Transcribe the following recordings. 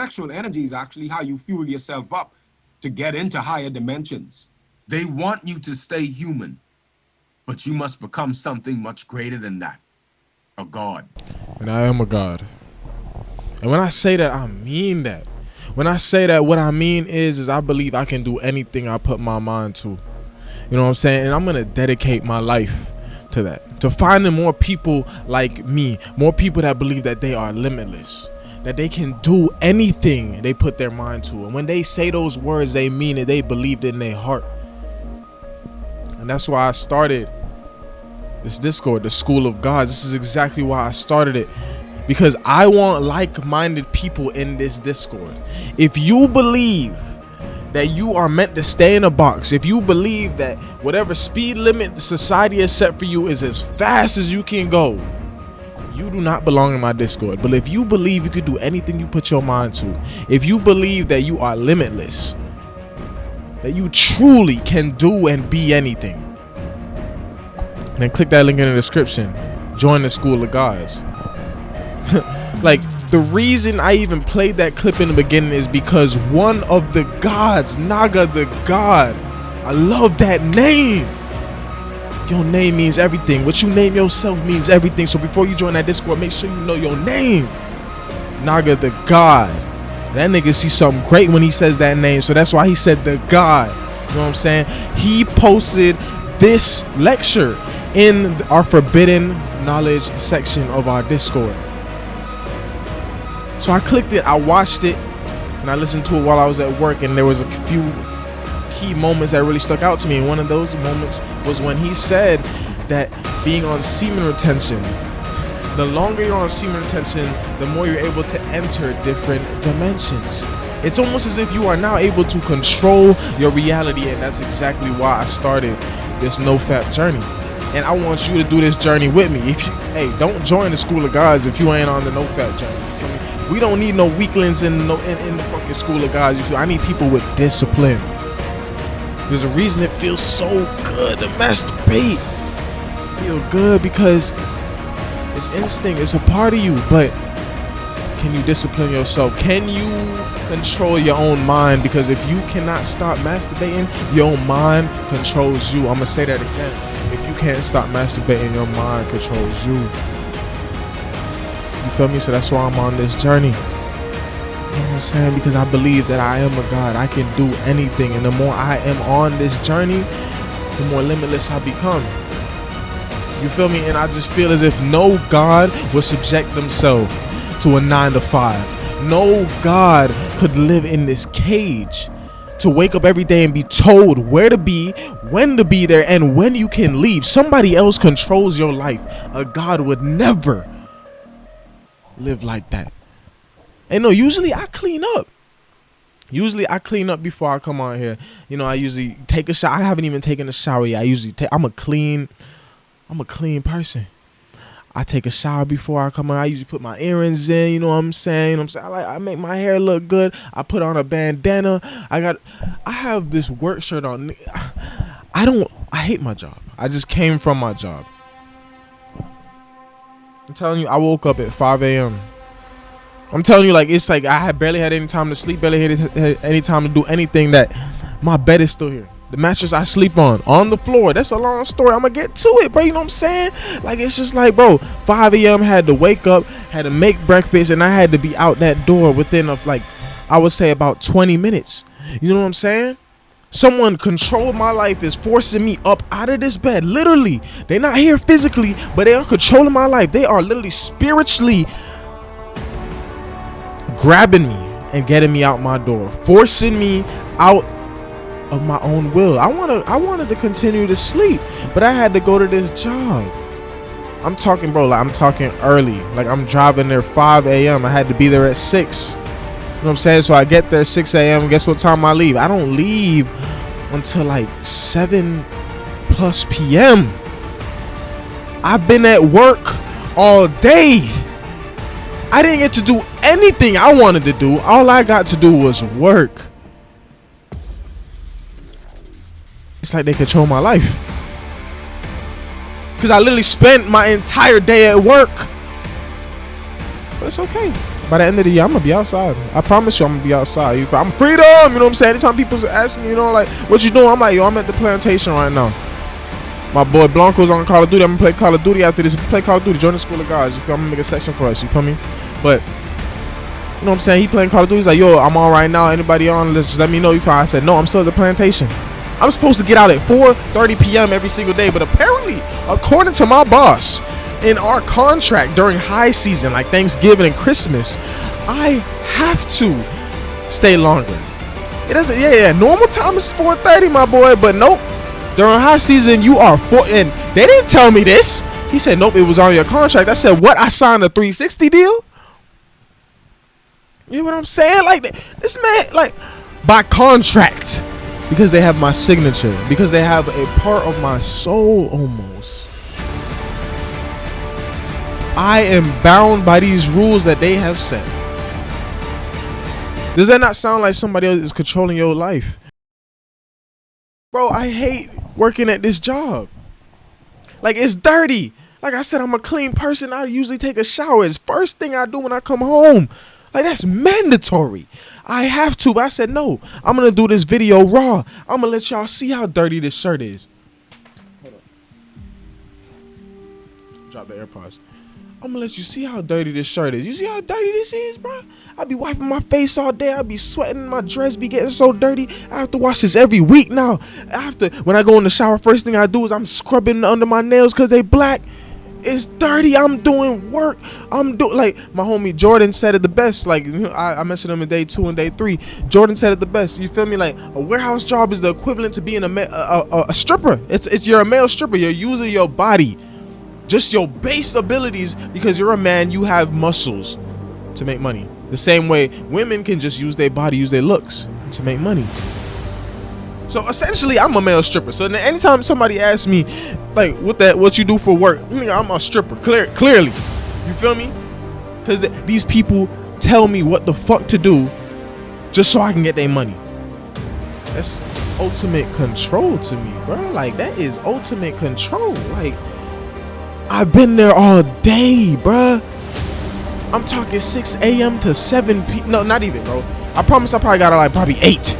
sexual energy is actually how you fuel yourself up to get into higher dimensions. They want you to stay human, but you must become something much greater than that. A god. And I am a god. And when I say that, I mean that. When I say that, what I mean is I believe I can do anything I put my mind to. You know what I'm saying? And I'm going to dedicate my life to that. To finding more people like me. More people that believe that they are limitless. That they can do anything they put their mind to. And when they say those words, they mean it. They believed it in their heart. And that's why I started this Discord, the School of Gods. This is exactly why I started it. Because I want like-minded people in this Discord. If you believe that you are meant to stay in a box, if you believe that whatever speed limit the society has set for you is as fast as you can go, you do not belong in my Discord. But if you believe you can do anything you put your mind to, if you believe that you are limitless, that you truly can do and be anything, then click that link in the description. Join the School of Gods. Like, the reason I even played that clip in the beginning is because one of the gods, Naga the God, I love that name. Your name means everything. What you name yourself means everything. So before you join that Discord, make sure you know your name. Naga the God. That nigga see something great when he says that name. So that's why he said the God. You know what I'm saying? He posted this lecture in our forbidden knowledge section of our Discord. So I clicked it, I watched it, and I listened to it while I was at work, and there was a few key moments that really stuck out to me. And one of those moments was when he said that being on semen retention, the longer you're on semen retention, the more you're able to enter different dimensions. It's almost as if you are now able to control your reality, and that's exactly why I started this NoFap journey. And I want you to do this journey with me. If you, hey, don't join the School of Gods if you ain't on the NoFap journey. You feel me? We don't need no weaklings in the fucking School of Gods. You feel? I need people with discipline. There's a reason it feels so good to masturbate. Feel good because it's instinct. It's a part of you. But can you discipline yourself? Can you control your own mind? Because if you cannot stop masturbating, your own mind controls you. I'm gonna say that again. If you can't stop masturbating, your mind controls you. You feel me? So that's why I'm on this journey. You know what I'm saying? Because I believe that I am a god. I can do anything. And the more I am on this journey, the more limitless I become. You feel me? And I just feel as if no god would subject themselves to a 9-to-5. No god could live in this cage to wake up every day and be told where to be, when to be there, and when you can leave. Somebody else controls your life. A god would never live like that. And no, usually I clean up. Usually I clean up before I come on here. You know, I usually take a shower. I haven't even taken a shower yet. I'm a clean person. I take a shower before I come on. I usually put my earrings in, you know what I'm saying? I make my hair look good. I put on a bandana. I have this work shirt on. I hate my job. I just came from my job. I'm telling you, I woke up at 5 a.m. I'm telling you, like, it's like I barely had any time to sleep, barely had any time to do anything. That my bed is still here. The mattress I sleep on the floor. That's a long story. I'm gonna get to it, bro. You know what I'm saying? Like, it's just like, bro, 5 a.m. had to wake up, had to make breakfast, and I had to be out that door within of, like, I would say about 20 minutes. You know what I'm saying? Someone controlled my life, is forcing me up out of this bed. Literally, they're not here physically, but they are controlling my life. They are literally spiritually grabbing me and getting me out my door, forcing me out of my own will. I wanted to continue to sleep, but I had to go to this job. I'm talking, bro, like I'm talking early. Like, I'm driving there 5 a.m. I had to be there at 6. You know what I'm saying? So I get there 6 a.m. Guess what time I leave? I don't leave until like 7+ p.m. I've been at work all day. I didn't get to do anything I wanted to do. All I got to do was work. It's like they control my life. Because I literally spent my entire day at work. But it's okay. By the end of the year, I'm gonna be outside. I promise you, I'm gonna be outside. I'm freedom. You know what I'm saying? Anytime people ask me, you know, like, what you doing? I'm like, yo, I'm at the plantation right now. My boy Blanco's on Call of Duty. I'm gonna play Call of Duty after this. Play Call of Duty. Join the School of Gods. You feel? I'm gonna make a section for us. You feel me? But you know what I'm saying? He playing Call of Duty. He's like, yo, I'm on right now. Anybody on? Just let me know. You feel? I said, no, I'm still at the plantation. I'm supposed to get out at 4:30 p.m. every single day, but apparently, according to my boss, in our contract during high season like Thanksgiving and Christmas, I have to stay longer. It doesn't. Yeah. Normal time is 4:30, my boy, but nope. During high season, you are and they didn't tell me this. He said, nope, it was on your contract. I said, what? I signed a 360 deal? You know what I'm saying? Like, this man, like, by contract. Because they have my signature. Because they have a part of my soul almost. I am bound by these rules that they have set. Does that not sound like somebody else is controlling your life? Bro, I hate working at this job. Like, it's dirty. Like I said, I'm a clean person. I usually take a shower. It's first thing I do when I come home. Like, that's mandatory. I have to, but I said, no, I'm going to do this video raw. I'm going to let y'all see how dirty this shirt is. Hold up. Drop the AirPods. I'm gonna let you see how dirty this shirt is. You see how dirty this is, bro? I be wiping my face all day. I be sweating. My dress be getting so dirty. I have to wash this every week now. When I go in the shower, first thing I do is I'm scrubbing under my nails because they black. It's dirty. I'm doing work. Like my homie Jordan said it the best. Like, I mentioned him in day 2 and day 3. Jordan said it the best. You feel me? Like, a warehouse job is the equivalent to being a stripper. You're a male stripper. You're using your body. Just your base abilities, because you're a man, you have muscles to make money. The same way women can just use their body, use their looks to make money. So essentially, I'm a male stripper. So anytime somebody asks me, like, what you do for work, I'm a stripper. Clearly, you feel me? Because these people tell me what the fuck to do, just so I can get their money. That's ultimate control to me, bro. Like, that is ultimate control. Like, I've been there all day, bruh. I'm talking 6 a.m. to 7 p.m. No, not even, bro. I promise I probably got out like probably 8.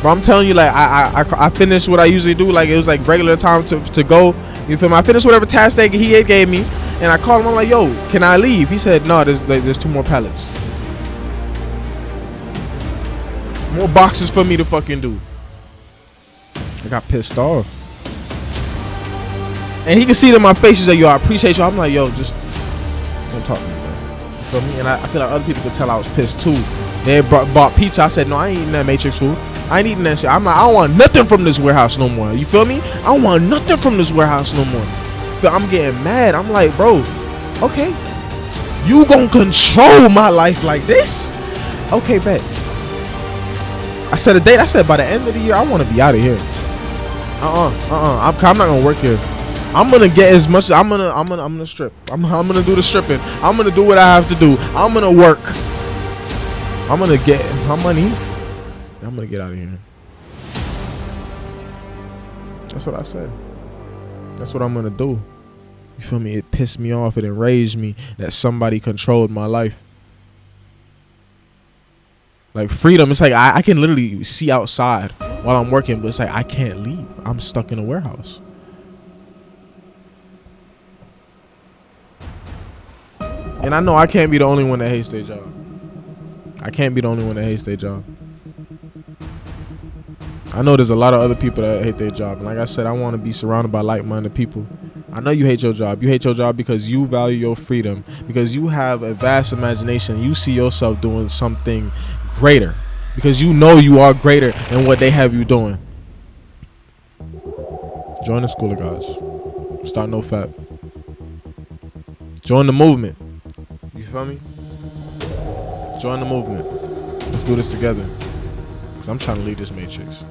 Bro, I'm telling you, like, I finished what I usually do. Like, it was like regular time to go. You feel me? I finished whatever task he gave me, and I called him. I'm like, yo, can I leave? He said, no, there's 2 more pallets. More boxes for me to fucking do. I got pissed off. And he can see it in my face. He's like, yo, I appreciate you. I'm like, yo, just don't talk to me, man. You feel me? And I feel like other people could tell I was pissed too. They bought pizza. I said, no, I ain't eating that Matrix food. I ain't eating that shit. I'm like, I don't want nothing from this warehouse no more. You feel me? I don't want nothing from this warehouse no more. I'm getting mad. I'm like, bro, okay. You gonna control my life like this? Okay, bet. I set a date. I said by the end of the year, I want to be out of here. I'm not gonna work here. I'm gonna get as much. I'm gonna strip. I'm gonna do the stripping. I'm gonna do what I have to do. I'm gonna work. I'm gonna get my money. I'm gonna get out of here. That's what I said. That's what I'm gonna do. You feel me? It pissed me off. It enraged me that somebody controlled my life. Like, freedom, it's like I can literally see outside while I'm working, but it's like I can't leave. I'm stuck in a warehouse. And I know I can't be the only one that hates their job. I can't be the only one that hates their job. I know there's a lot of other people that hate their job. And like I said, I want to be surrounded by like-minded people. I know you hate your job. You hate your job because you value your freedom, because you have a vast imagination. You see yourself doing something greater, because you know you are greater than what they have you doing. Join the School of Gods. Start no fap. Join the movement. You feel me? Join the movement. Let's do this together, because I'm trying to leave this Matrix.